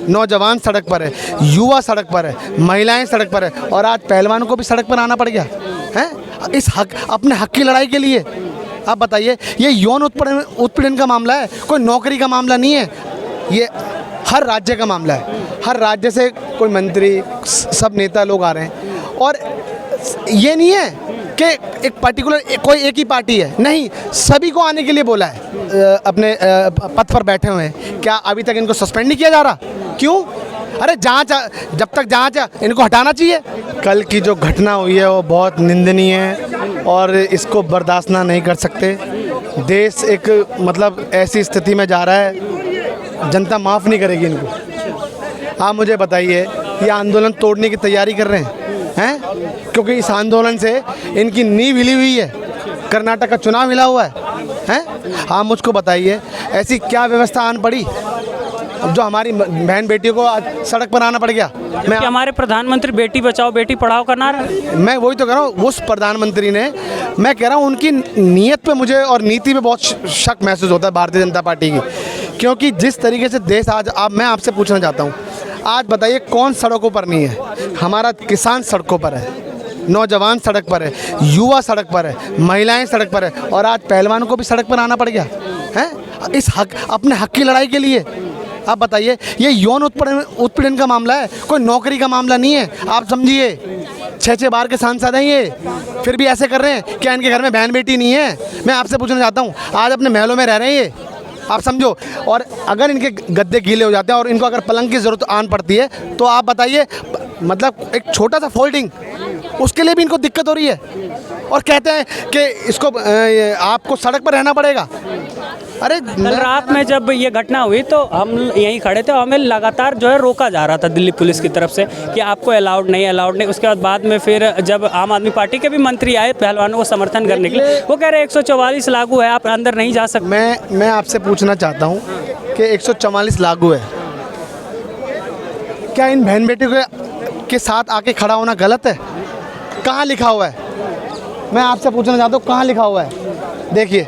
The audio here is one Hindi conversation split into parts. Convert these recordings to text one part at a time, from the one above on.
नौजवान सड़क पर है, युवा सड़क पर है, महिलाएं सड़क पर है, और आज पहलवानों को भी सड़क पर आना पड़ गया है इस हक, अपने हक की लड़ाई के लिए। आप बताइए, ये यौन उत्पीड़न का मामला है, कोई नौकरी का मामला नहीं है, ये हर राज्य का मामला है। हर राज्य से कोई मंत्री, सब नेता लोग आ रहे हैं, और ये नहीं है कि एक पर्टिकुलर कोई एक ही पार्टी है, नहीं, सभी को आने के लिए बोला है। अपने पद पर बैठे हुए हैं, क्या अभी तक इनको सस्पेंड नहीं किया जा रहा? क्यों? अरे जांच, जब तक जांच है इनको हटाना चाहिए। कल की जो घटना हुई है वो बहुत निंदनीय है और इसको बर्दाश्त नहीं कर सकते। देश एक मतलब ऐसी स्थिति में जा रहा है, जनता माफ़ नहीं करेगी इनको। आप मुझे बताइए, ये आंदोलन तोड़ने की तैयारी कर रहे हैं क्योंकि इस आंदोलन से इनकी नींव हिली हुई है, कर्नाटक का चुनाव हिला हुआ है। आप मुझको बताइए, ऐसी क्या व्यवस्था आन पड़ी जो हमारी बहन बेटियों को आज सड़क पर आना पड़ गया? मैं हमारे प्रधानमंत्री बेटी बचाओ बेटी पढ़ाओ का नारा, मैं वही तो कह रहा हूँ, उस प्रधानमंत्री ने, मैं कह रहा हूँ उनकी नीयत पे मुझे और नीति पे बहुत शक महसूस होता है भारतीय जनता पार्टी की, क्योंकि जिस तरीके से देश आज, मैं आपसे पूछना चाहता हूँ, आज बताइए कौन सड़कों पर नहीं है? हमारा किसान सड़कों पर है, नौजवान सड़क पर है, युवा सड़क पर है, महिलाएं सड़क पर है, और आज पहलवानों को भी सड़क पर आना पड़ गया है इस हक, अपने हक की लड़ाई के लिए। आप बताइए, ये यौन उत्पीड़न का मामला है, कोई नौकरी का मामला नहीं है। आप समझिए, 6-6 बार के सांसद हैं ये, फिर भी ऐसे कर रहे हैं। क्या इनके घर में बहन बेटी नहीं है? मैं आपसे पूछना चाहता हूँ, आज अपने महलों में रह रहे हैं ये, आप समझो, और अगर इनके गद्दे गीले हो जाते हैं और इनको अगर पलंग की ज़रूरत आन पड़ती है, तो आप बताइए, मतलब एक छोटा सा फोल्डिंग, उसके लिए भी इनको दिक्कत हो रही है, और कहते हैं कि इसको आपको सड़क पर रहना पड़ेगा। अरे कल रात में जब ये घटना हुई तो हम यहीं खड़े थे, हमें लगातार जो है रोका जा रहा था दिल्ली पुलिस की तरफ से कि आपको अलाउड नहीं। उसके बाद में फिर जब आम आदमी पार्टी के भी मंत्री आए पहलवानों को समर्थन करने के लिए, वो कह रहे 144 लागू है, आप अंदर नहीं जा सकते। मैं आपसे पूछना चाहता हूँ कि 144 लागू है, क्या इन बहन बेटियों के साथ आके खड़ा होना गलत है? कहाँ लिखा हुआ है? मैं आपसे पूछना चाहता हूँ, कहाँ लिखा हुआ है? देखिए,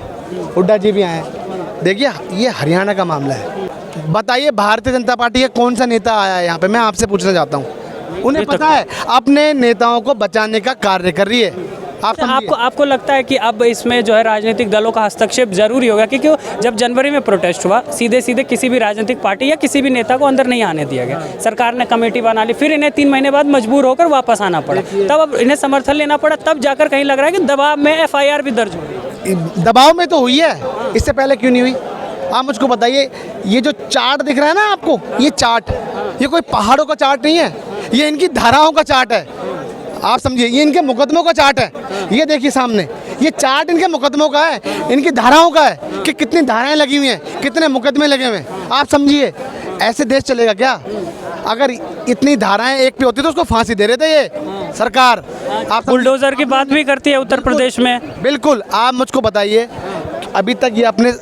हुड्डा जी भी आए हैं, देखिए, ये हरियाणा का मामला है। बताइए, भारतीय जनता पार्टी का कौन सा नेता आया है यहाँ पे? मैं आपसे पूछना चाहता हूँ, उन्हें पता है अपने नेताओं को बचाने का कार्य कर रही है। आपको लगता है कि अब इसमें जो है राजनीतिक दलों का हस्तक्षेप जरूरी होगा? क्योंकि जब जनवरी में प्रोटेस्ट हुआ, सीधे किसी भी राजनीतिक पार्टी या किसी भी नेता को अंदर नहीं आने दिया गया, सरकार ने कमेटी बना ली, फिर इन्हें 3 महीने बाद मजबूर होकर वापस आना पड़ा, तब अब इन्हें समर्थन लेना पड़ा, तब जाकर कहीं लग रहा है कि दबाव में FIR भी दर्ज हुई। दबाव में तो हुई है, इससे पहले क्यों नहीं हुई? आप मुझको बताइए, ये जो चार्ट दिख रहा है ना आपको, ये चार्ट, ये कोई पहाड़ों का चार्ट नहीं है, ये इनकी धाराओं का चार्ट है। आप समझिए, ये इनके मुकदमों का चार्ट है। ये देखिए सामने, ये चार्ट इनके मुकदमों का है, इनकी धाराओं का है कि कितनी धाराएं लगी हुई हैं, कितने मुकदमे लगे हुए हैं। आप समझिए, ऐसे देश चलेगा क्या? अगर इतनी धाराएं एक पे होती तो उसको फांसी दे रहे थे ये सरकार। आप बुलडोजर की बात भी करती है उत्तर प्रदेश में। बिल्कुल। आप मुझको बताइए, अभी तक ये अपने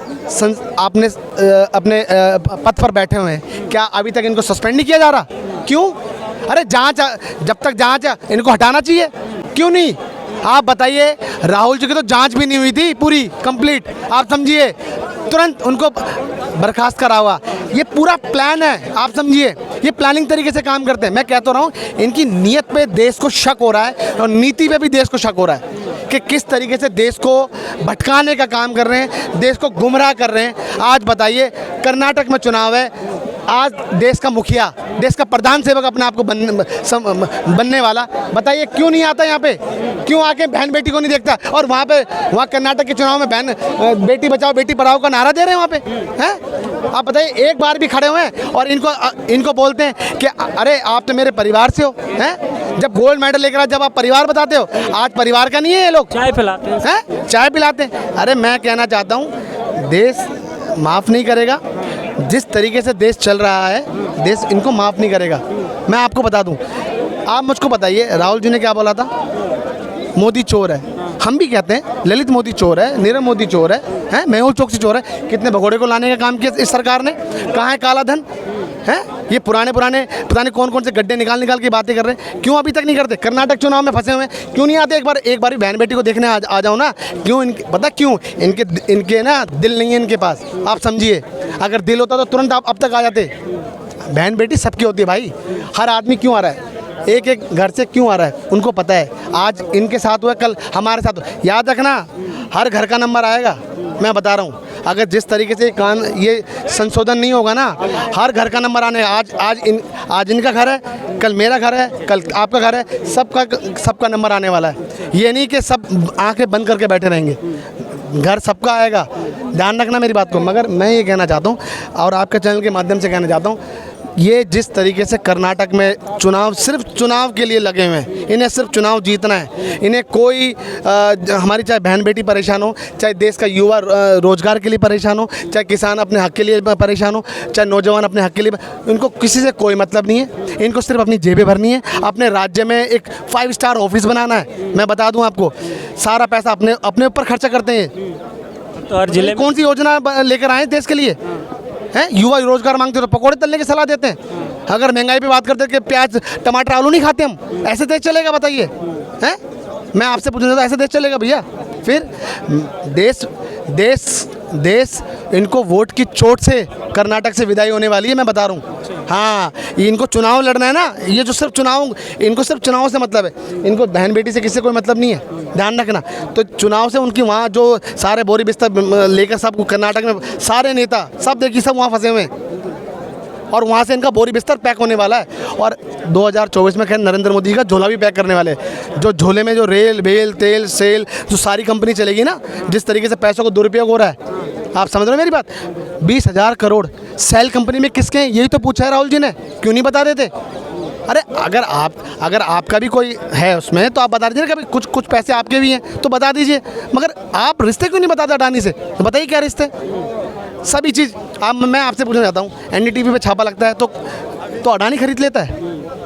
पद पर बैठे हुए हैं, क्या अभी तक इनको सस्पेंड नहीं किया जा रहा? क्यों? अरे जांच, जब तक जांच है इनको हटाना चाहिए, क्यों नहीं? आप बताइए, राहुल जी की तो जांच भी नहीं हुई थी पूरी कंप्लीट। आप समझिए, तुरंत उनको बर्खास्त करा हुआ। ये पूरा प्लान है, आप समझिए, ये प्लानिंग तरीके से काम करते हैं। मैं कहता रहा हूँ, इनकी नीयत पे देश को शक हो रहा है और नीति पे भी देश को शक हो रहा है कि किस तरीके से देश को भटकाने का काम कर रहे हैं, देश को गुमराह कर रहे हैं। आज बताइए, कर्नाटक में चुनाव है, आज देश का मुखिया, देश का प्रधान सेवक अपने आप को बनने वाला, बताइए क्यों नहीं आता यहाँ पे? क्यों आके बहन बेटी को नहीं देखता? और वहाँ कर्नाटक के चुनाव में बहन बेटी बचाओ बेटी पढ़ाओ का नारा दे रहे हैं वहाँ पे, हैं? आप बताइए, एक बार भी खड़े हुए हैं और इनको बोलते हैं कि अरे आप तो मेरे परिवार से हो, हैं? जब गोल्ड मेडल लेकर आज जब आप परिवार बताते हो, आज परिवार का नहीं है ये लोग, चाय पिलाते हैं, चाय पिलाते हैं। अरे मैं कहना चाहता हूँ, देश माफ़ नहीं करेगा। जिस तरीके से देश चल रहा है, देश इनको माफ़ नहीं करेगा। मैं आपको बता दूं, आप मुझको बताइए, राहुल जी ने क्या बोला था? मोदी चोर है। हम भी कहते हैं ललित मोदी चोर है, नीरव मोदी चोर है, मेहुल चोकसी चोर है। कितने भगोड़े को लाने का काम किया इस सरकार ने? कहाँ है काला धन? है ये पुराने पता नहीं कौन से गड्ढे निकाल के बातें कर रहे हैं। क्यों अभी तक नहीं करते? कर्नाटक चुनाव में फंसे हुए हैं, क्यों नहीं आते? एक बार बहन बेटी को देखने आ जाओ ना। क्यों? पता क्यों? इनके ना दिल नहीं है इनके पास। आप समझिए, अगर दिल होता तो तुरंत आप अब तक आ जाते। बहन बेटी सबकी होती है भाई। हर आदमी क्यों आ रहा है, एक एक घर से क्यों आ रहा है, उनको पता है। आज इनके साथ हुआ, कल हमारे साथ हुआ। याद रखना, हर घर का नंबर आएगा। मैं बता रहा हूँ, अगर जिस तरीके से ये संशोधन नहीं होगा ना, हर घर का नंबर आने। आज इनका घर है, कल मेरा घर है, कल आपका घर है, सबका नंबर आने वाला है। ये नहीं कि सब आंखें बंद करके बैठे रहेंगे, घर सबका आएगा। ध्यान रखना मेरी बात को। मगर मैं ये कहना चाहता हूँ और आपके चैनल के माध्यम से कहना चाहता हूँ, ये जिस तरीके से कर्नाटक में चुनाव सिर्फ चुनाव के लिए लगे हुए हैं, इन्हें सिर्फ चुनाव जीतना है। इन्हें कोई हमारी चाहे बहन बेटी परेशान हो, चाहे देश का युवा रोजगार के लिए परेशान हो, चाहे किसान अपने हक के लिए परेशान हो, चाहे नौजवान अपने हक के लिए, इनको किसी से कोई मतलब नहीं है। इनको सिर्फ अपनी जेबें भरनी है, अपने राज्य में एक 5 स्टार ऑफिस बनाना है। मैं बता दूँ आपको, सारा पैसा अपने ऊपर खर्चा करते हैं। तो हर जिले में कौन सी योजना लेकर आए देश के लिए हैं? युवा रोजगार मांगते हो तो पकौड़े तलने की सलाह देते हैं। अगर महंगाई पे बात करते हैं कि प्याज टमाटर आलू नहीं खाते हम, ऐसे देश चलेगा बताइए? हैं? मैं आपसे पूछना चाहता हूं, ऐसे देश चलेगा भैया? फिर देश इनको वोट की चोट से कर्नाटक से विदाई होने वाली है। मैं बता रहा हूँ। हाँ, इनको चुनाव लड़ना है ना, ये जो सिर्फ इनको सिर्फ चुनाव से मतलब है। इनको बहन बेटी से किसी से कोई मतलब नहीं है, ध्यान रखना। तो चुनाव से उनकी वहाँ जो सारे बोरी बिस्तर लेकर सब कर्नाटक में सारे नेता सब देखिए सब वहाँ फंसे हुए हैं और वहाँ से इनका बोरी बिस्तर पैक होने वाला है। और 2024 में खैर नरेंद्र मोदी का झोला भी पैक करने वाले हैं। जो झोले में जो रेल बेल तेल सेल जो सारी कंपनी चलेगी ना, जिस तरीके से पैसों को दुरुपयोग हो रहा है, आप समझ रहे हो मेरी बात? 20,000 करोड़ सेल कंपनी में किसके हैं, यही तो पूछा है राहुल जी ने, क्यों नहीं बता देते? अरे अगर आपका भी कोई है उसमें तो आप बता दीजिए ना, कभी कुछ पैसे आपके भी हैं तो बता दीजिए। मगर आप रिश्ते क्यों नहीं बताते अडानी से? तो बताइए क्या रिश्ते सभी चीज़। मैं आपसे पूछना चाहता हूँ, एनडीटीवी पे छापा लगता है तो अडानी खरीद लेता है,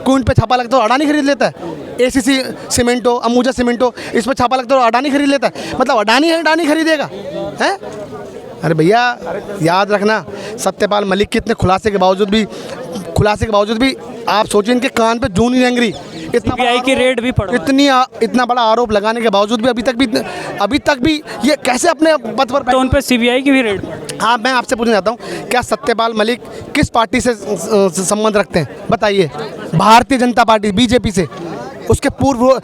क्विंट पे छापा लगता है तो अडानी खरीद लेता है, एसीसी सीमेंटो अंबुजा सीमेंटो इस पर छापा लगता है तो अडानी खरीद लेता है। मतलब अडानी खरीदेगा हैं? अरे भैया याद रखना, सत्यपाल मलिक के इतने खुलासे के बावजूद भी आप सोचिए इनके कान पे जूं नहीं रेंग रही। सीबीआई की रेड भी पड़ा, इतना बड़ा आरोप लगाने के बावजूद भी अभी तक भी ये कैसे अपने पद पर? तो उन पर सीबीआई की भी रेड। हाँ, मैं आपसे पूछना चाहता हूँ, क्या सत्यपाल मलिक किस पार्टी से संबंध रखते हैं बताइए? भारतीय जनता पार्टी बीजेपी से। उसके पूर्व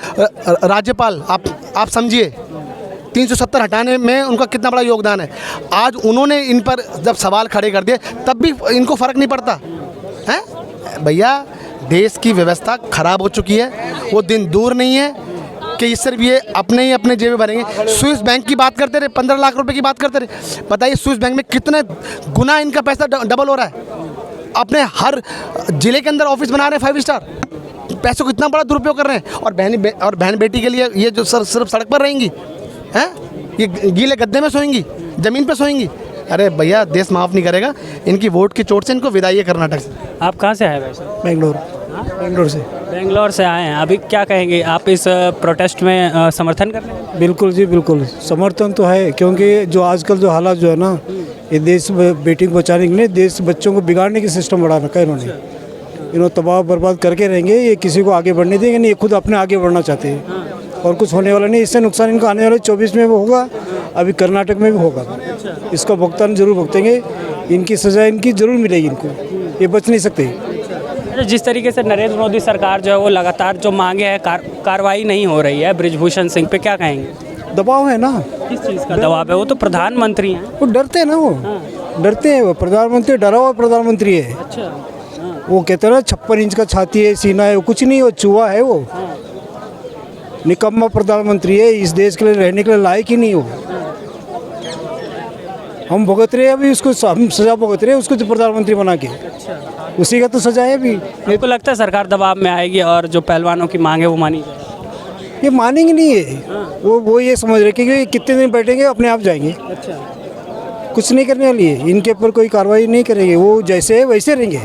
राज्यपाल आप समझिए, 370 हटाने में उनका कितना बड़ा योगदान है। आज उन्होंने इन पर जब सवाल खड़े कर दिए तब भी इनको फ़र्क नहीं पड़ता है। भैया देश की व्यवस्था खराब हो चुकी है, वो दिन दूर नहीं है कि सिर्फ ये अपने जेब में भरेंगे। स्विस बैंक की बात करते रहे, 15 लाख रुपए की बात करते रहे। बताइए स्विस बैंक में कितने गुना इनका पैसा डबल हो रहा है। अपने हर जिले के अंदर ऑफिस बना रहे हैं 5 स्टार, पैसों को इतना बड़ा दुरुपयोग कर रहे हैं। और बहन बेटी के लिए ये जो सिर्फ सड़क पर रहेंगी हैं, ये गीले गद्दे में सोएंगी, ज़मीन पर सोएंगी। अरे भैया देश माफ़ नहीं करेगा, इनकी वोट की चोट से इनको विदाई है कर्नाटक से। आप कहाँ से आए वैसे? बेंगलोर से आए हैं। अभी क्या कहेंगे आप इस प्रोटेस्ट में समर्थन कर रहे हैं? बिल्कुल जी बिल्कुल समर्थन तो है, क्योंकि जो आजकल जो हालात जो है ना, ये देश बेटी को बचाने के लिए देश बच्चों को बिगाड़ने की सिस्टम बढ़ा रखा है इन्होंने तबाह बर्बाद करके रहेंगे। ये किसी को आगे बढ़ने देंगे नहीं, ये खुद अपने आगे बढ़ना चाहते हैं और कुछ होने वाला नहीं। इससे नुकसान इनको आने वाले 24 में भी होगा, अभी कर्नाटक में भी होगा। इसका भुगतान जरूर भुगतेंगे, इनकी सज़ा इनकी जरूर मिलेगी इनको, ये बच नहीं सकते। जिस तरीके से नरेंद्र मोदी सरकार जो है वो लगातार जो मांगे है कार्रवाई नहीं हो रही है ब्रिजभूषण सिंह पे, क्या कहेंगे? दबाव है ना। किस चीज़ का दबाव है? वो तो प्रधानमंत्री हैं। वो डरते हैं ना, डरते हैं। वो प्रधानमंत्री डरा हुआ प्रधानमंत्री है। अच्छा। वो कहते हैं ना 56 इंच का छाती है, सीना है, वो कुछ नहीं, वो चूहा है। वो निकम्मा प्रधानमंत्री है, इस देश के लिए रहने के लिए लायक ही नहीं हो। हम भुगत रहे हैं अभी उसको, हम सजा भुगत रहे हैं उसको, जो प्रधानमंत्री बना के। उसी का तो सजा है अभी। आपको लगता है सरकार दबाव में आएगी और जो पहलवानों की मांग है वो मानी जाएगी? ये मानेंगे नहीं है। वो ये समझ रहे कि ये कितने दिन बैठेंगे अपने आप जाएंगे। अच्छा। कुछ नहीं करने वाली है, इनके ऊपर कोई कार्रवाई नहीं करेंगे, वो जैसे है वैसे रहेंगे।